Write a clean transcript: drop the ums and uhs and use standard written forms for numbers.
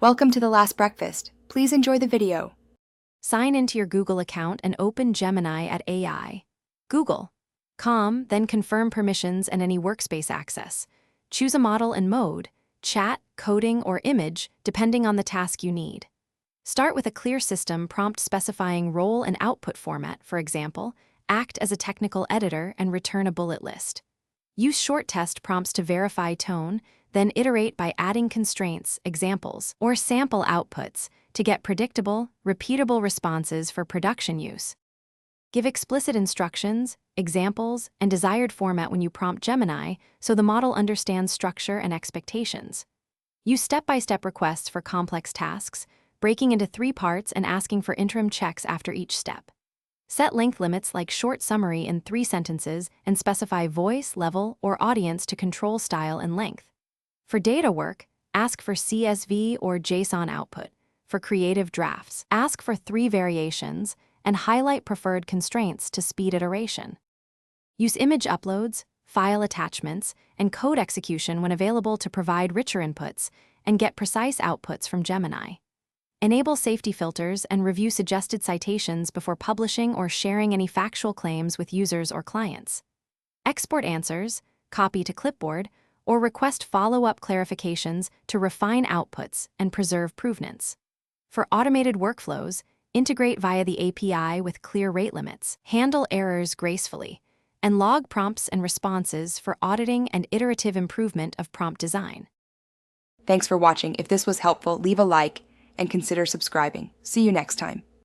Welcome to The Last Breakfast. Please enjoy the video. Sign into your Google account and open Gemini at AI. Google.com, then confirm permissions and any workspace access. Choose a model and mode, chat, coding, or image, depending on the task you need. Start with a clear system prompt specifying role and output format, for example, act as a technical editor and return a bullet list. Use short test prompts to verify tone, then iterate by adding constraints, examples, or sample outputs to get predictable, repeatable responses for production use. Give explicit instructions, examples, and desired format when you prompt Gemini so the model understands structure and expectations. Use step-by-step requests for complex tasks, breaking into 3 parts and asking for interim checks after each step. Set length limits like short summary in 3 sentences and specify voice, level, or audience to control style and length. For data work, ask for CSV or JSON output. For creative drafts, ask for 3 variations and highlight preferred constraints to speed iteration. Use image uploads, file attachments, and code execution when available to provide richer inputs and get precise outputs from Gemini. Enable safety filters and review suggested citations before publishing or sharing any factual claims with users or clients. Export answers, copy to clipboard, or request follow-up clarifications to refine outputs and preserve provenance. For automated workflows, integrate via the API with clear rate limits, handle errors gracefully, and log prompts and responses for auditing and iterative improvement of prompt design. Thanks for watching. If this was helpful, leave a like and consider subscribing. See you next time.